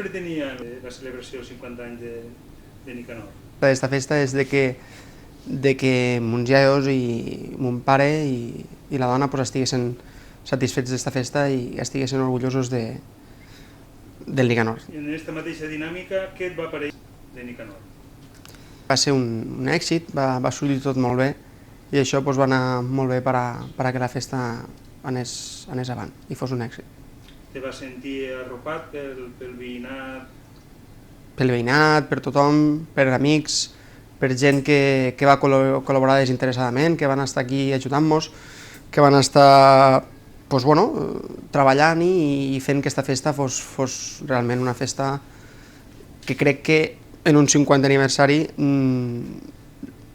pretenia la celebració dels 50 anys de Nicanor? Aquesta festa és de que mons iaios i mon pare i la dona estiguessin satisfets d'esta festa i estiguessin orgullosos del Nicanor. I en aquesta mateixa dinàmica, què et va aparèixer de Nicanor? Va ser un èxit, va sortir tot molt bé i això va anar molt bé per a que la festa anés avant i fos un èxit. Te vas sentir arropat pel veïnat? Pel veïnat, per tothom, per amics, per gent que va col·laborar desinteressadament, que van estar aquí ajudant-nos, que van estar treballant i fent que aquesta festa fos realment una festa que crec que en un 50 aniversari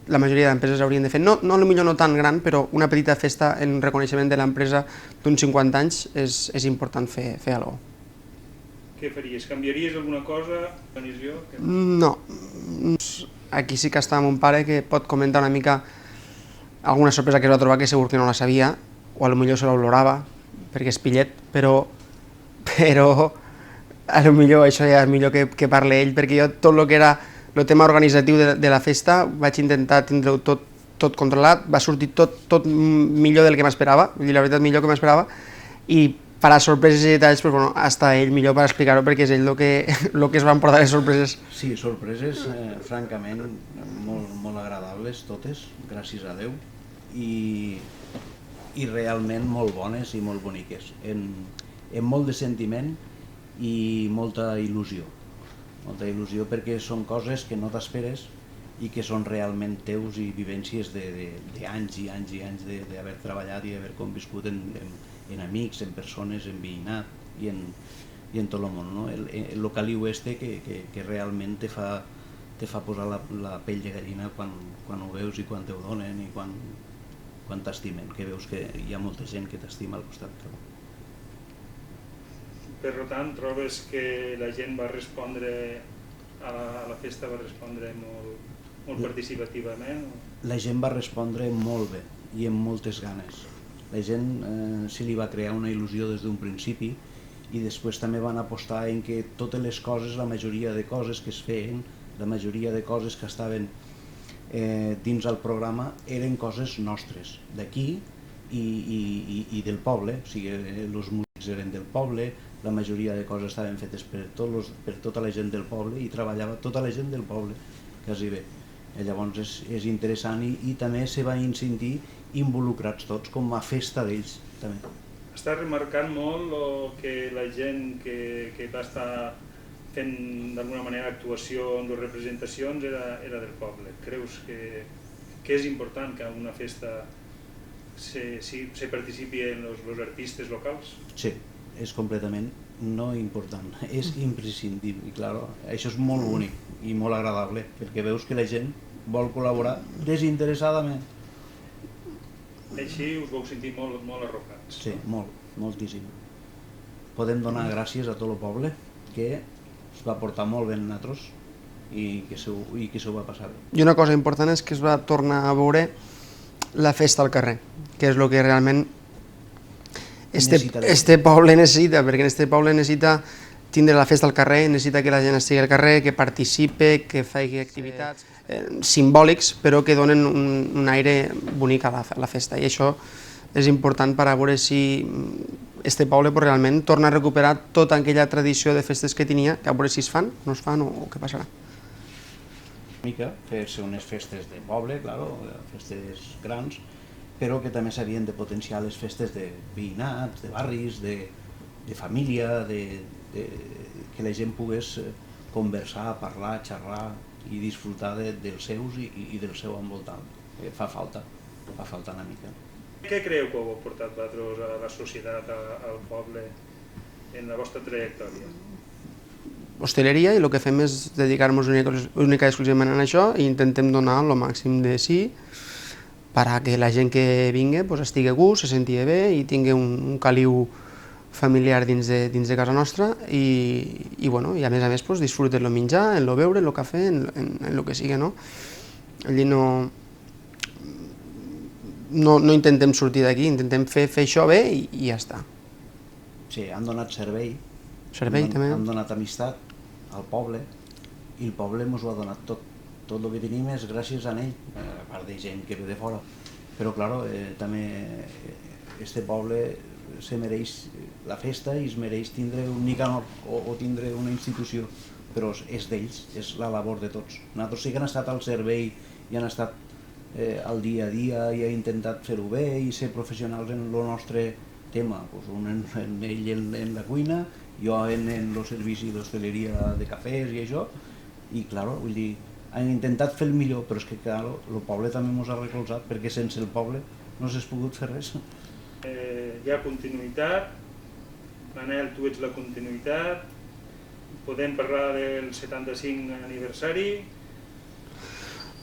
la majoria d'empreses haurien de fer, potser no tan gran, però una petita festa en reconeixement de l'empresa d'uns 50 anys és important fer alguna cosa. Què faries? Canviaries alguna cosa? No. Aquí sí que està mon pare, que pot comentar una mica alguna sorpresa que es va trobar, que segur que no la sabia, o potser se l'olorava, perquè és pillet, però potser això ja és millor que parli ell, perquè jo tot el que era el tema organitzatiu de la festa vaig intentar tindre-ho tot controlat, va sortir tot millor del que m'esperava, la veritat millor que m'esperava, i per a sorpreses i detalls està ell millor per explicar-ho, perquè és ell el que es va emportar les sorpreses. Sí, sorpreses francament molt agradables totes, gràcies a Déu, i realment molt bones i molt boniques, amb molt de sentiment i molta il·lusió perquè són coses que no t'esperes i que són realment teus i vivències d'anys i anys i anys d'haver treballat i d'haver conviscut en amics, en persones, en veïnat i en tot el món. El caliu que realment te fa posar la pell de gallina quan ho veus i quan te ho donen i quan t'estimen, que veus que hi ha molta gent que t'estima al costat teu. Per tant, trobes que la gent va respondre a la festa, va respondre molt participativament? La gent va respondre molt bé i amb moltes ganes. La gent se li va crear una il·lusió des d'un principi i després també van apostar en que totes les coses, la majoria de coses que es feien, la majoria de coses que estaven dins el programa eren coses nostres, d'aquí i del poble, o sigui, els músics eren del poble, la majoria de coses estaven fetes per tota la gent del poble i treballava tota la gent del poble, quasi bé. Llavors és interessant i també se van sentir involucrats tots com a festa d'ells. Està remarcant molt que la gent que va estar fent d'alguna manera actuacions o representacions era del poble. Creus que és important que a una festa se participi en els artistes locals? Sí, és completament no important, és imprescindible i clar, això és molt bonic i molt agradable perquè veus que la gent vol col·laborar desinteressadament. Així us vau sentir molt arrocats. Sí, moltíssim. Podem donar gràcies a tot el poble que es va portar molt bé amb nosaltres i que se ho va passar bé. I una cosa important és que es va tornar a veure la festa al carrer, que és el que realment este poble necessita, perquè en este poble necessita tindre la festa al carrer, necessita que la gent estigui al carrer, que participe, que faci activitats simbòlics, però que donen un aire bonic a la festa. I això és important per a veure si este poble realment torna a recuperar tota aquella tradició de festes que tenia, que a veure si es fan, no es fan o què passarà. Fer-se unes festes de poble, festes grans, però que també s'havien de potenciar les festes de veïnats, de barris, de família, que la gent pogués conversar, parlar, xerrar i disfrutar dels seus i del seu envoltant. Fa falta una mica. Què creu que heu aportat vosaltres a la societat, al poble, en la vostra trajectòria? Hostaleria, i el que fem és dedicar-nos única i exclusivament a això i intentem donar el màxim de sí perquè la gent que vingui estigui a gust, se senti bé i tingui un caliu familiar dins de casa nostra i a més disfruten el menjar, el beure, el cafè, en el que sigui. Allí no intentem sortir d'aquí, intentem fer això bé i ja està. Sí, han donat servei, Servei també. han donat amistat al poble, i el poble ens ho ha donat tot. Tot el que tenim és gràcies a ell, a part de gent que ve de fora. Però, clar, també este poble se mereix la festa i es mereix tindre un Nicanor o tindre una institució, però és d'ells, és la labor de tots. Nosaltres sí que han estat al servei i han estat al dia a dia i han intentat fer-ho bé i ser professionals en el nostre tema. Un ell en la cuina, jo en el servici d'hostaleria de cafès i això, i, clar, vull dir, han intentat fer el millor, però és que, clar, el poble també ens ha recolzat, perquè sense el poble no s'ha pogut fer res. Hi ha continuïtat, Manel, tu ets la continuïtat, podem parlar del 75 aniversari.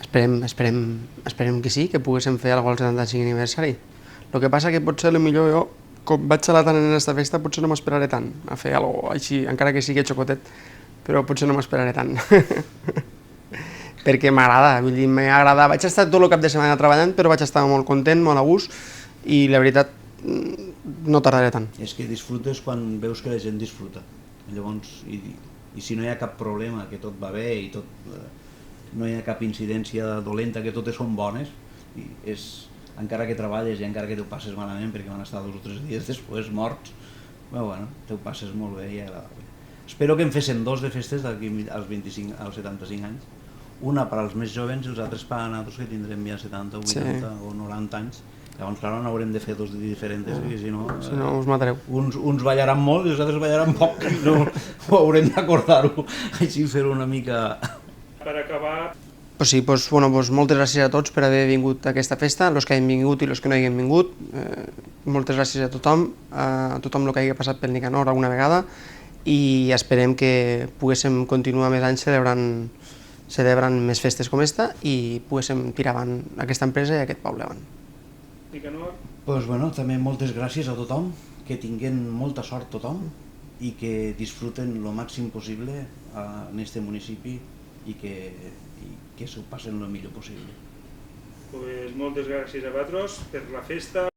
Esperem que sí, que poguéssim fer alguna cosa al 75 aniversari. El que passa que potser millor jo, com vaig xalar tant en aquesta festa, potser no m'esperaré tant a fer alguna cosa així, encara que sigui xocotet, però potser no m'esperaré tant. Perquè m'agrada, vull dir, m'agrada. Vaig estar tot el cap de setmana treballant, però vaig estar molt content, molt a gust, i la veritat, no tardaré tant. És que disfrutes quan veus que la gent disfruta. Llavors, i si no hi ha cap problema, que tot va bé i tot, no hi ha cap incidència dolenta, que totes són bones, i encara que treballes i encara que t'ho passes malament, perquè van estar 2 o 3 dies després morts, bueno, t'ho passes molt bé i agradable. Espero que en fessin 2 de festes d'aquí als 75 anys, una per als més jovens i els altres per a nosaltres que tindrem ja 70, 80 o 90 anys. Llavors, clar, no haurem de fer 2 diferents, perquè si no us matareu. Uns ballaran molt i els altres ballaran poc, i no ho haurem d'acordar-ho, així fer-ho una mica... Per acabar... Moltes gràcies a tots per haver vingut a aquesta festa, els que hagin vingut i els que no hagin vingut. Moltes gràcies a tothom el que hagi passat pel Nicanor alguna vegada, i esperem que poguéssim continuar més anys celebrant més festes com esta i poguéssim tirar avant aquesta empresa i aquest poble avant. Nicanor? Doncs també moltes gràcies a tothom, que tinguin molta sort tothom i que disfruten el màxim possible en este municipi i que s'ho passen el millor possible. Moltes gràcies a vosaltres per la festa.